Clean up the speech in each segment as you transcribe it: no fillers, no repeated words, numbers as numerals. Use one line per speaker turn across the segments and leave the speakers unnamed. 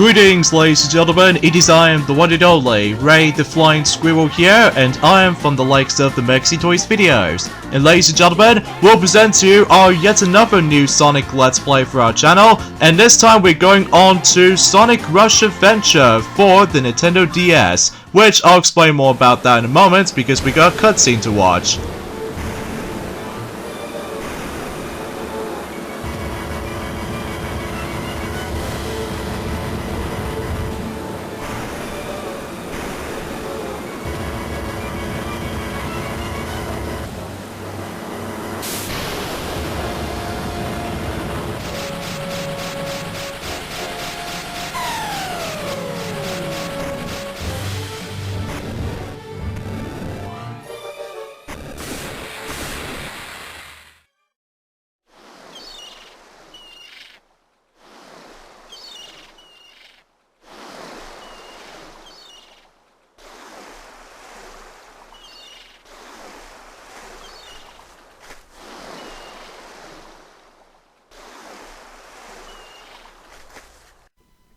Greetings, ladies and gentlemen, it is I am the one and only Ray the Flying Squirrel here, and I am from the likes of the Mexi Toys videos. And ladies and gentlemen, we'll present to you our yet another new Sonic Let's Play for our channel, and this time we're going on to Sonic Rush Adventure for the Nintendo DS, which I'll explain more about that in a moment because we got a cutscene to watch.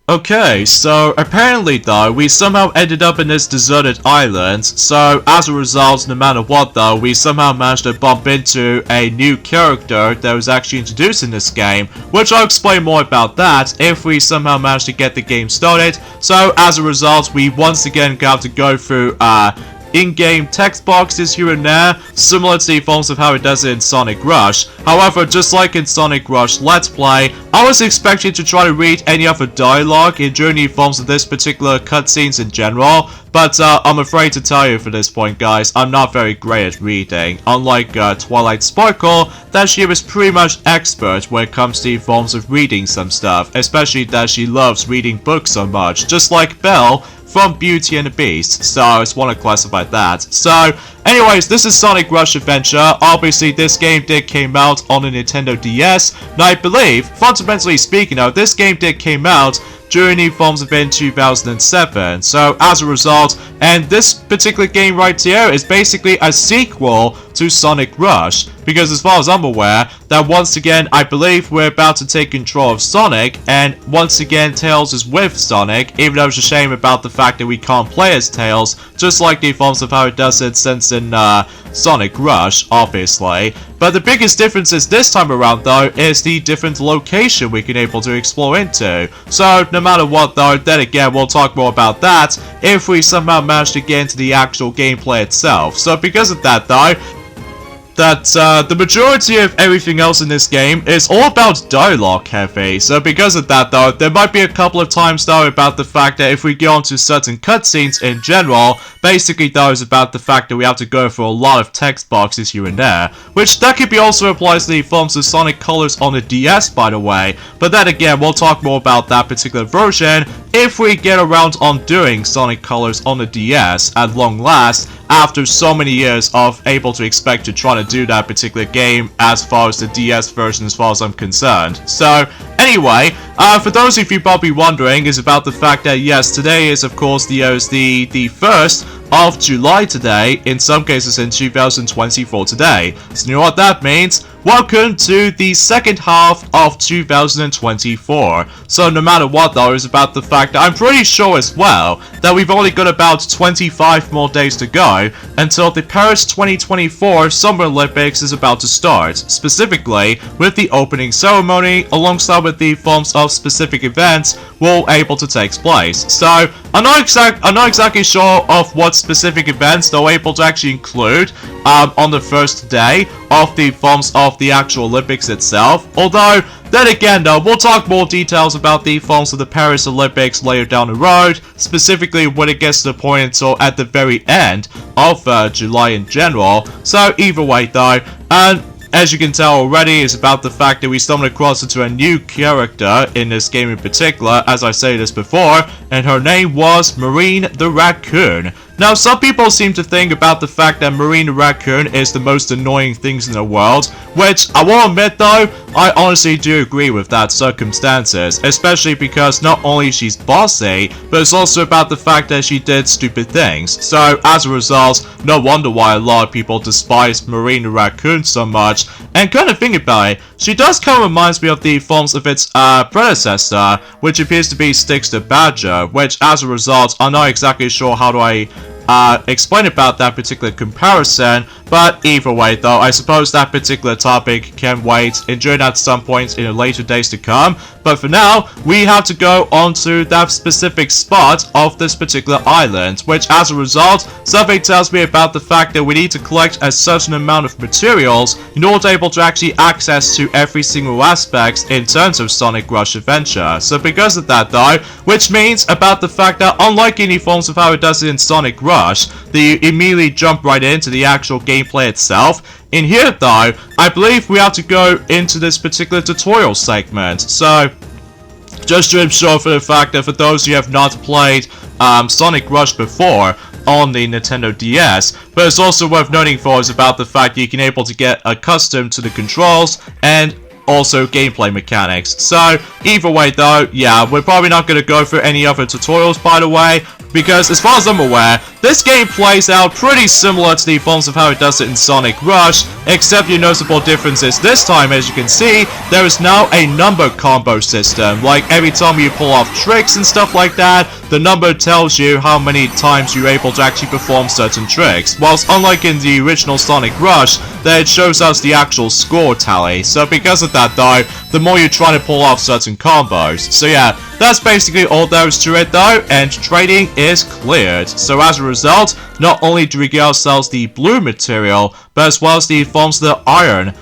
Okay, so apparently though, we somehow ended up in this deserted island, so as a result, no matter what though, we somehow managed to bump into a new character that was actually introduced in this game, which I'll explain more about that if we somehow manage to get the game started. So as a result, we once again have to go through in-game text boxes here and there, similar to the forms of how it does it in Sonic Rush. However, just like in Sonic Rush Let's Play, I was expecting to try to read any other dialogue during the forms of this particular cutscenes in general, but I'm afraid to tell you for this point, guys, I'm not very great at reading. Unlike Twilight Sparkle, that she was pretty much expert when it comes to the forms of reading some stuff, especially that she loves reading books so much, just like Belle from Beauty and the Beast, so I just want to classify that. So, anyways, this is Sonic Rush Adventure. Obviously, this game did came out on the Nintendo DS, and I believe, fundamentally speaking though, this game did came out during the forms of in 2007. So as a result, and this particular game right here is basically a sequel to Sonic Rush, because as far as I'm aware, that once again, I believe we're about to take control of Sonic, and once again, Tails is with Sonic, even though it's a shame about the fact that we can't play as Tails, just like the forms of how it does it since in Sonic Rush, obviously. But the biggest difference is this time around though, is the different location we can able to explore into. So no matter what though, then again, we'll talk more about that if we somehow manage to get into the actual gameplay itself. So because of that though, the majority of everything else in this game is all about dialogue heavy. So because of that though, there might be a couple of times though about the fact that if we go onto certain cutscenes in general, basically though is about the fact that we have to go for a lot of text boxes here and there, which that could be also applies to the forms of Sonic Colors on the DS, by the way. But then again, we'll talk more about that particular version if we get around on doing Sonic Colors on the DS at long last, after so many years of able to expect to try to do that particular game as far as the DS version as far as I'm concerned. So anyway, for those of you probably wondering, is about the fact that yes, today is of course the 1st of July today, in some cases in 2024 today. So you know what that means? Welcome to the second half of 2024. So no matter what though, it's about the fact that I'm pretty sure as well that we've only got about 25 more days to go until the Paris 2024 Summer Olympics is about to start, specifically with the opening ceremony alongside with the forms of specific events will able to take place. So I'm not exactly sure of what specific events they're able to actually include on the first day of the forms of the actual Olympics itself. Although, then again though, we'll talk more details about the forms of the Paris Olympics later down the road, specifically when it gets to the point until at the very end of July in general. So either way though, and as you can tell already, is about the fact that we stumbled across into a new character in this game in particular, as I said this before, and her name was Marine the Raccoon. Now, some people seem to think about the fact that Marina Raccoon is the most annoying things in the world, which I will admit though, I honestly do agree with that circumstances, especially because not only she's bossy, but it's also about the fact that she did stupid things. So as a result, no wonder why a lot of people despise Marina Raccoon so much. And kind of think about it, she does kind of reminds me of the forms of its predecessor, which appears to be Styx the Badger, which as a result, I'm not exactly sure how do I explain about that particular comparison, but either way though, I suppose that particular topic can wait and join at some point in the later days to come. But for now, we have to go on to that specific spot of this particular island, which as a result, something tells me about the fact that we need to collect a certain amount of materials in order to be able to actually access to every single aspect in terms of Sonic Rush Adventure. So because of that though, which means about the fact that unlike any forms of how it does it in Sonic Rush, you immediately jump right into the actual gameplay itself. In here though, I believe we have to go into this particular tutorial segment. So, just to ensure for the fact that for those who have not played Sonic Rush before on the Nintendo DS, but it's also worth noting for us about the fact that you can able to get accustomed to the controls and also gameplay mechanics. So either way though, yeah, we're probably not going to go through any other tutorials by the way, because as far as I'm aware, this game plays out pretty similar to the forms of how it does it in Sonic Rush, except your noticeable difference is this time, as you can see, there is now a number combo system. Like every time you pull off tricks and stuff like that, the number tells you how many times you're able to actually perform certain tricks, whilst unlike in the original Sonic Rush, that it shows us the actual score tally. So because of that though, the more you try to pull off certain combos. So yeah, that's basically all there is to it though, and trading is cleared. So as a result, not only do we get ourselves the blue material, but as well as the forms of the iron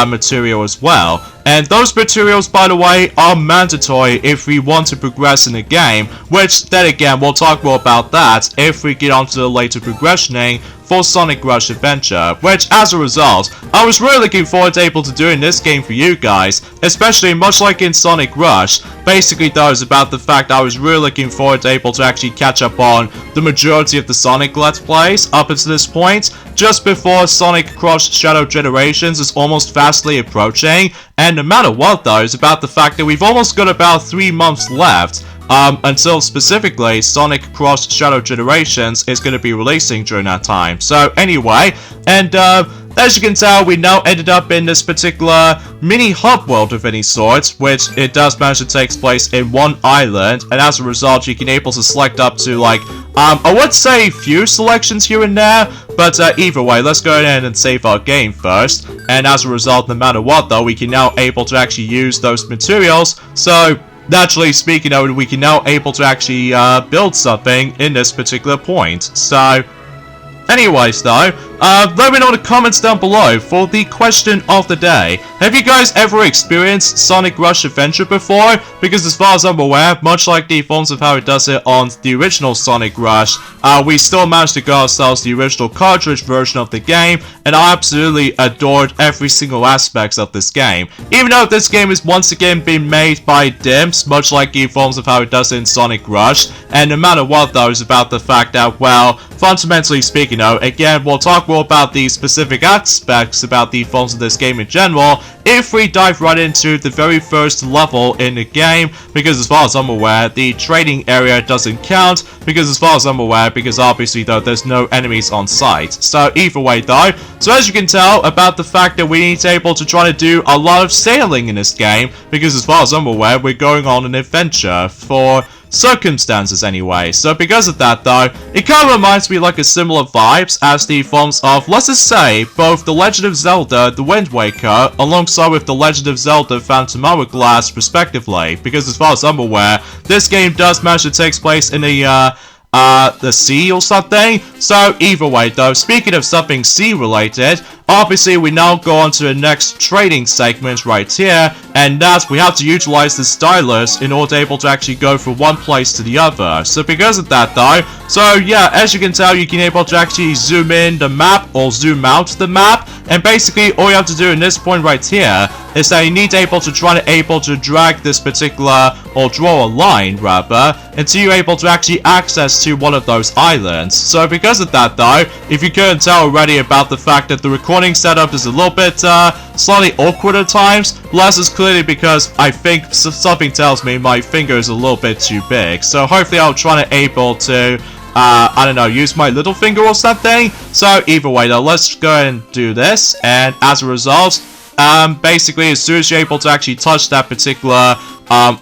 material as well. And those materials, by the way, are mandatory if we want to progress in the game, which then again, we'll talk more about that if we get onto the later progressioning for Sonic Rush Adventure, which as a result, I was really looking forward to able to doing this game for you guys, especially much like in Sonic Rush. Basically though, it's about the fact I was really looking forward to able to actually catch up on the majority of the Sonic Let's Plays up until this point, just before Sonic Cross Shadow Generations is almost fastly approaching. And no matter what though, it's about the fact that we've almost got about 3 months left until specifically Sonic Cross Shadow Generations is going to be releasing during that time. So anyway, and as you can tell, we now ended up in this particular mini hub world of any sort, which it does manage to take place in one island, and as a result, you can able to select up to like, I would say few selections here and there, but either way, let's go ahead and save our game first, and as a result, no matter what though, we can now able to actually use those materials, so naturally speaking, we can now able to actually build something in this particular point. So anyways though, let me know in the comments down below for the question of the day. Have you guys ever experienced Sonic Rush Adventure before? Because as far as I'm aware, much like the forms of how it does it on the original Sonic Rush, we still managed to get ourselves the original cartridge version of the game, and I absolutely adored every single aspect of this game. Even though this game is once again being made by Dimps, much like the forms of how it does it in Sonic Rush, and no matter what though, it's about the fact that, well, fundamentally speaking though, again, we'll talk more about the specific aspects about the forms of this game in general if we dive right into the very first level in the game, because as far as I'm aware, the trading area doesn't count, because as far as I'm aware, because obviously though, there's no enemies on site. So either way though, so as you can tell about the fact that we need to able to try to do a lot of sailing in this game, because as far as I'm aware, we're going on an adventure for circumstances anyway. So because of that though, it kind of reminds me like a similar vibes as the forms of, let's just say, both The Legend of Zelda The Wind Waker alongside with The Legend of Zelda Phantom Hourglass respectively, because as far as I'm aware, this game does manage to take place in the sea or something. So either way though, speaking of something sea related, obviously we now go on to the next trading segment right here, and that we have to utilize the stylus in order to able to actually go from one place to the other. So because of that though, So yeah, as you can tell, you can able to actually zoom in the map or zoom out the map, and basically all you have to do in this point right here is that you need to able to drag this particular, or draw a line rather, until you're able to actually access to one of those islands. So because of that though, if you couldn't tell already about the fact that the recording setup is a little bit slightly awkward at times, well, this is clearly because I think something tells me my finger is a little bit too big. So hopefully I'll try to able to I don't know, use my little finger or something. So either way though, let's go ahead and do this, and as a result, basically as soon as you're able to actually touch that particular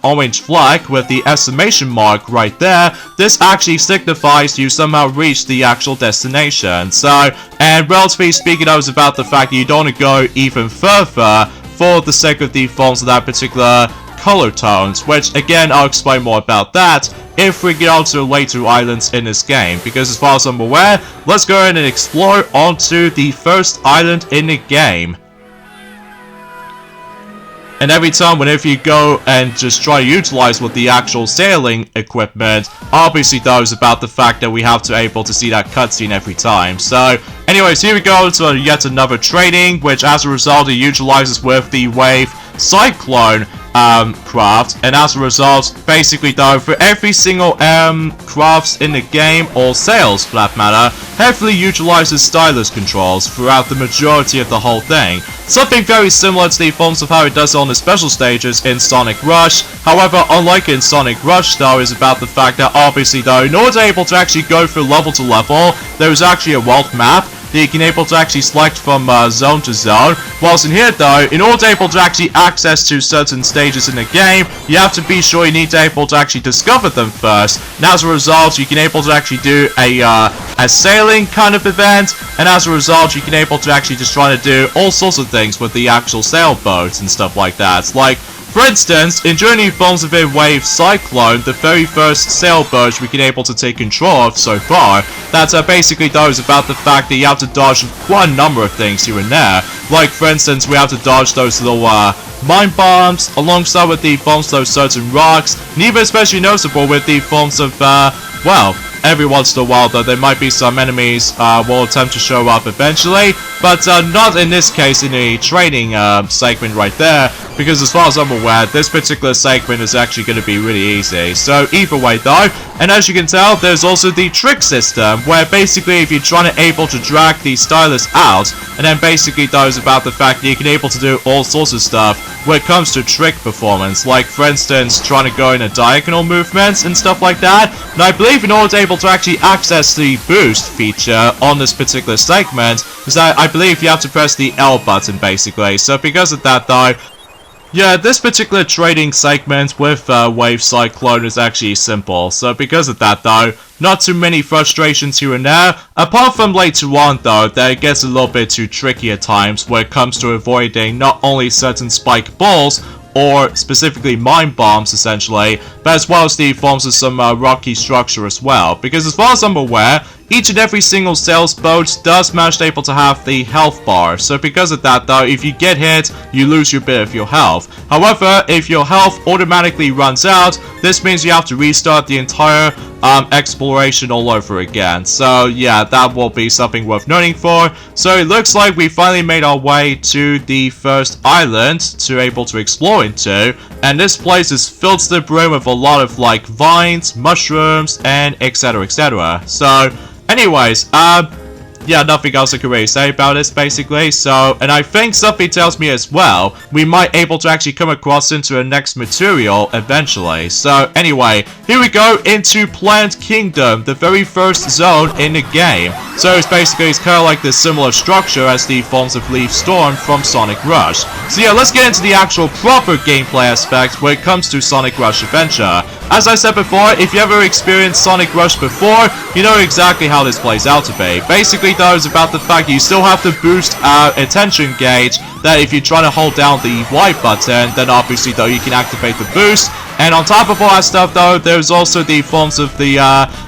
orange flag with the exclamation mark right there, this actually signifies you somehow reached the actual destination. So, and relatively speaking, I was about the fact that you don't want to go even further for the sake of the forms of that particular color tones, which again I'll explain more about that if we get onto later islands in this game, because as far as I'm aware, let's go ahead and explore onto the first island in the game. And every time whenever you go and just try to utilize with the actual sailing equipment, obviously those about the fact that we have to able to see that cutscene every time. So anyways, here we go to yet another training, which as a result it utilizes with the wave cyclone craft, and as a result, basically though, for every single crafts in the game, or sails for that matter, heavily utilizes stylus controls throughout the majority of the whole thing. Something very similar to the forms of how it does on the special stages in Sonic Rush. However, unlike in Sonic Rush though, is about the fact that obviously though, in order to able to actually go through level to level, there is actually a world map that you can able to actually select from zone to zone. Whilst in here though, in order to able to actually access to certain stages in the game, you have to be sure you need to able to actually discover them first. And as a result, you can able to actually do a sailing kind of event, and as a result, you can able to actually just try to do all sorts of things with the actual sailboats and stuff like that. Like, for instance, in Journey Forms of a Wave Cyclone, the very first sailboat we can able to take control of so far, that's basically those about the fact that you have to dodge quite a number of things here and there. Like, for instance, we have to dodge those little mine bombs, alongside with the forms of those certain rocks, and even especially noticeable with the forms of, well, every once in a while though, there might be some enemies will attempt to show up eventually, but not in this case in the training segment right there, because as far as I'm aware, this particular segment is actually going to be really easy. So either way though, and as you can tell, there's also the trick system, where basically if you're trying to able to drag the stylus out, and then basically those about the fact that you can able to do all sorts of stuff when it comes to trick performance, like for instance trying to go in a diagonal movements and stuff like that. And I believe in order to able to actually access the boost feature on this particular segment, is that I believe you have to press the L button basically. So because of that though, yeah, this particular trading segment with Wave Cyclone is actually simple. So because of that though, not too many frustrations here and there, apart from later on though, that it gets a little bit too tricky at times when it comes to avoiding not only certain spike balls, or specifically mine bombs essentially, but as well as the forms of some rocky structure as well. Because as far as I'm aware, each and every single sails boat does manage to able to have the health bar. So because of that though, if you get hit, you lose your bit of your health. However, if your health automatically runs out, this means you have to restart the entire exploration all over again. So yeah, that will be something worth noting for. So it looks like we finally made our way to the first island to able to explore into, and this place is filled to the brim with a lot of like vines, mushrooms, and etc, etc. So anyways, yeah, nothing else I can really say about this basically. So, and I think something tells me as well, we might able to actually come across into a next material eventually. So anyway, here we go into Plant Kingdom, the very first zone in the game. So it's basically, it's kind of like this similar structure as the forms of Leaf Storm from Sonic Rush. So yeah, let's get into the actual proper gameplay aspect when it comes to Sonic Rush Adventure. As I said before, if you ever experienced Sonic Rush before, you know exactly how this plays out to be. Basically though, it's about the fact you still have to boost attention gauge, that if you're trying to hold down the Y button, then obviously though you can activate the boost. And on top of all that stuff though, there's also the forms of the,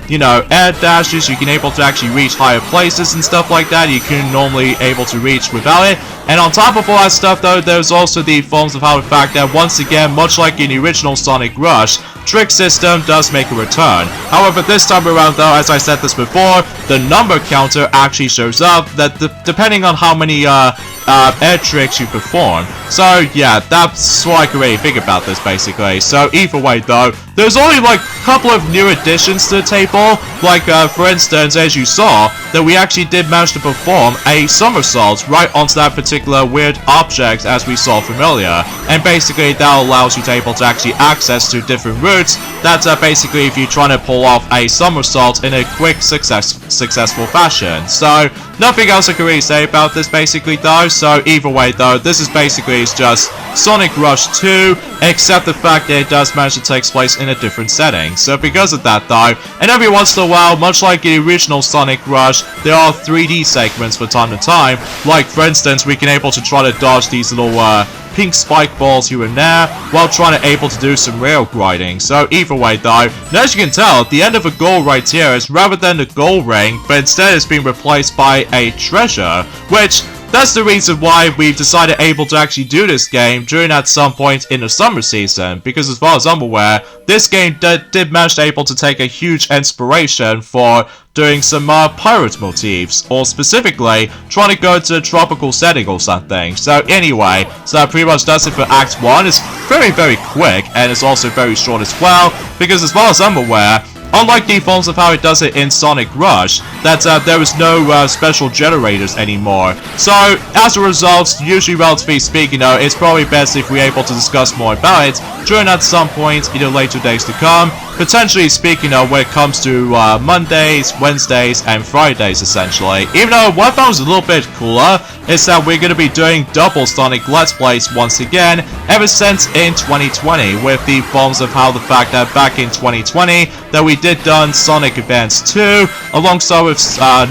you know, air dashes. You can able to actually reach higher places and stuff like that. You can normally able to reach without it. And on top of all that stuff though, there's also the forms of how the fact that once again, much like in the original Sonic Rush, trick system does make a return. However, this time around though, as I said this before, the number counter actually shows up that depending on how many air tricks you perform. So yeah, that's what I can really think about this basically. So either way though, there's only like a couple of new additions to the table. Like for instance, as you saw, that we actually did manage to perform a somersault right onto that particular weird object as we saw familiar. And basically that allows you to able to actually access to different routes. That's basically if you're trying to pull off a somersault in a quick successful fashion. So nothing else I can really say about this basically though. So either way though, this is basically just Sonic Rush 2, except the fact that it does manage to take place in a different setting. So because of that though, and every once in a while, much like the original Sonic Rush, there are 3D segments from time to time. Like for instance, we can able to try to dodge these little pink spike balls here and there, while trying to able to do some rail grinding. So either way though, and as you can tell, the end of a goal right here is rather than the goal ring, but instead it's being replaced by a treasure, which that's the reason why we've decided able to actually do this game during at some point in the summer season, because as far as I'm aware, this game did manage to able to take a huge inspiration for doing some pirate motifs, or specifically trying to go to a tropical setting or something. So anyway, so that pretty much does it for Act 1. It's very quick, and it's also very short as well, because as far as I'm aware, unlike the forms of how it does it in Sonic Rush, that there is no special generators anymore. So, as a result, usually relatively speaking, it's probably best if we're able to discuss more about it during at some point in the later days to come. Potentially speaking, when it comes to Mondays, Wednesdays, and Fridays, essentially. Even though what I found was a little bit cooler is that we're going to be doing double Sonic Let's Plays once again, ever since in 2020, with the forms of how the fact that back in 2020, that we did done Sonic Advance 2, alongside with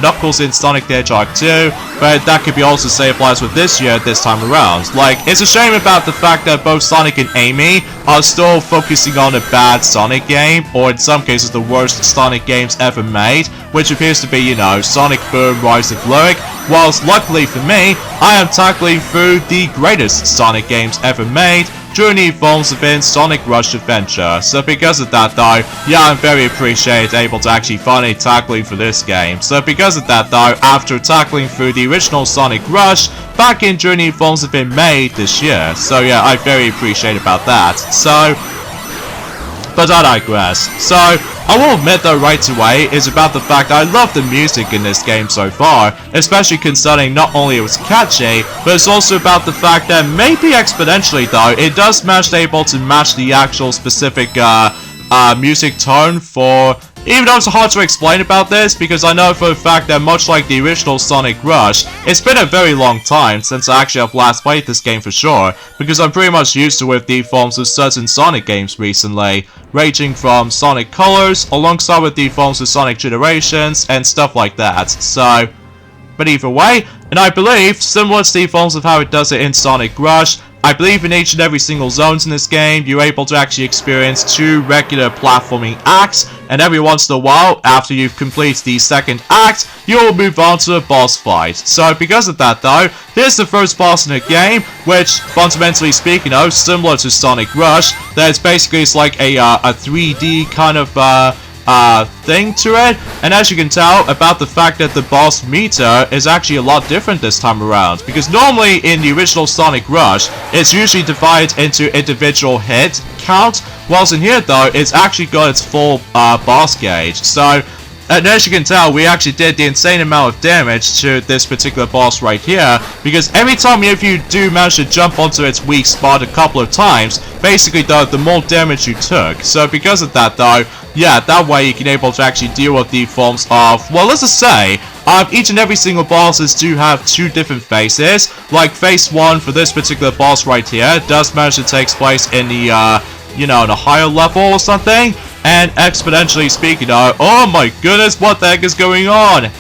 Knuckles in Sonic the Hedgehog 2, but that could be also say applies with this year, this time around. Like, it's a shame about the fact that both Sonic and Amy are still focusing on a bad Sonic game, or in some cases the worst Sonic games ever made, which appears to be, Sonic Boom Rise of Lyric, whilst luckily for me, I am tackling through the greatest Sonic games ever made, during the forms within Sonic Rush Adventure. So because of that though, yeah, I'm very appreciated able to actually finally tackling for this game. So because of that though, after tackling through the original Sonic Rush, back in Journey Forms have been made this year. So yeah, I very appreciate about that. So, but I digress. So, I will admit though right away is about the fact I love the music in this game so far, especially concerning not only it was catchy, but it's also about the fact that maybe exponentially though, it does manage to able to match the actual specific music tone for, even though it's hard to explain about this, because I know for a fact that much like the original Sonic Rush, it's been a very long time since I actually have last played this game for sure, because I'm pretty much used to with the forms of certain Sonic games recently, ranging from Sonic Colors, alongside with the forms of Sonic Generations, and stuff like that. So, but either way, and I believe, similar to the forms of how it does it in Sonic Rush, I believe in each and every single zones in this game, you're able to actually experience 2 regular platforming acts, and every once in a while, after you've completed the second act, you'll move on to a boss fight. So because of that though, here's the first boss in the game, which, fundamentally speaking, similar to Sonic Rush, that it's basically like a 3D kind of thing to it, and as you can tell about the fact that the boss meter is actually a lot different this time around, because normally in the original Sonic Rush it's usually divided into individual hit count, whilst in here though it's actually got its full boss gauge. So, and as you can tell, we actually did the insane amount of damage to this particular boss right here, because every time if you do manage to jump onto its weak spot a couple of times, basically though, the more damage you took. So because of that though, yeah, that way you can able to actually deal with the forms of, well, let's just say, each and every single bosses do have 2 different phases. Like phase 1 for this particular boss right here does manage to take place in the, in a higher level or something. And exponentially speaking, oh my goodness, what the heck is going on?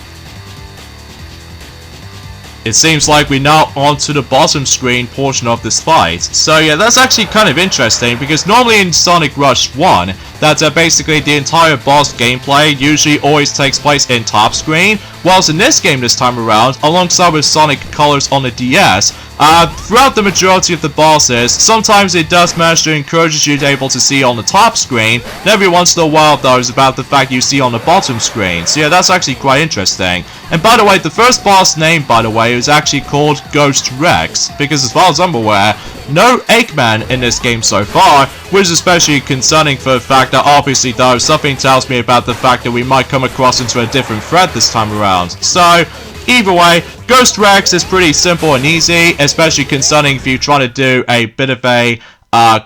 It seems like we're now onto the bottom screen portion of this fight. So yeah, that's actually kind of interesting, because normally in Sonic Rush 1, that basically the entire boss gameplay usually always takes place in top screen, whilst in this game this time around, alongside with Sonic Colors on the DS, throughout the majority of the bosses, sometimes it does manage to encourage you to be able to see on the top screen, and every once in a while though is about the fact you see on the bottom screen. So yeah, that's actually quite interesting. And by the way, the first boss name, by the way, is actually called Ghost Rex, because as far as I'm aware, no Eggman in this game so far, which is especially concerning for the fact that obviously though, something tells me about the fact that we might come across into a different threat this time around. So, either way, Ghost Rex is pretty simple and easy, especially concerning if you're trying to do a bit of a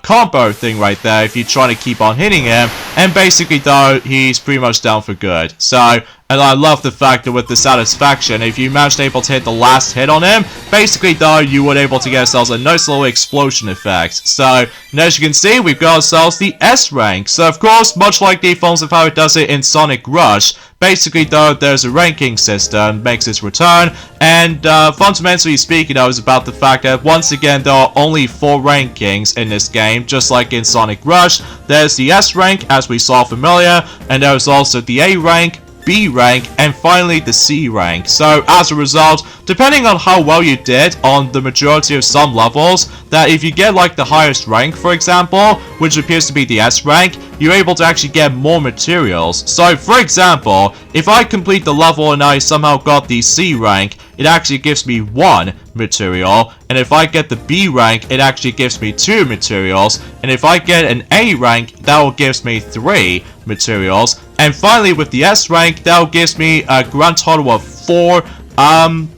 combo thing right there, if you're trying to keep on hitting him, and basically though, he's pretty much down for good. So, and I love the fact that with the satisfaction, if you managed able to hit the last hit on him, basically though, you would able to get ourselves a nice little explosion effect. So, and as you can see, we've got ourselves the S rank. So of course, much like the forms of how it does it in Sonic Rush, basically though, there's a ranking system, makes its return, and fundamentally speaking though, is about the fact that once again, there are only 4 rankings in this game, just like in Sonic Rush. There's the S rank, as we saw familiar, and there's also the A rank, B rank, and finally the C rank. So as a result, depending on how well you did on the majority of some levels, that if you get like the highest rank, for example, which appears to be the S rank, you're able to actually get more materials. So for example, if I complete the level and I somehow got the C rank, it actually gives me 1 material, and if I get the B rank, it actually gives me 2 materials, and if I get an A rank, that will gives me 3 materials, and finally with the S rank, that will gives me a grand total of 4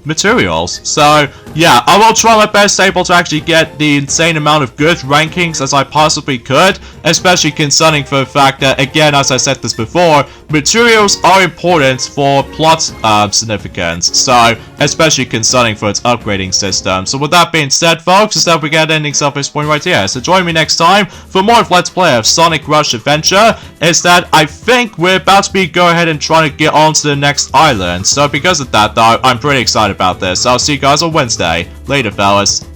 materials. So yeah, I will try my best able to actually get the insane amount of good rankings as I possibly could, especially concerning for the fact that, again, as I said this before, materials are important for plot significance, so especially concerning for its upgrading system. So with that being said, folks, is that we get endings of this point right here. So join me next time for more of Let's Play of Sonic Rush Adventure. Is that I think we're about to be go ahead and trying to get on to the next island. So because of that though, I'm pretty excited about this. So I'll see you guys on Wednesday. Later, fellas.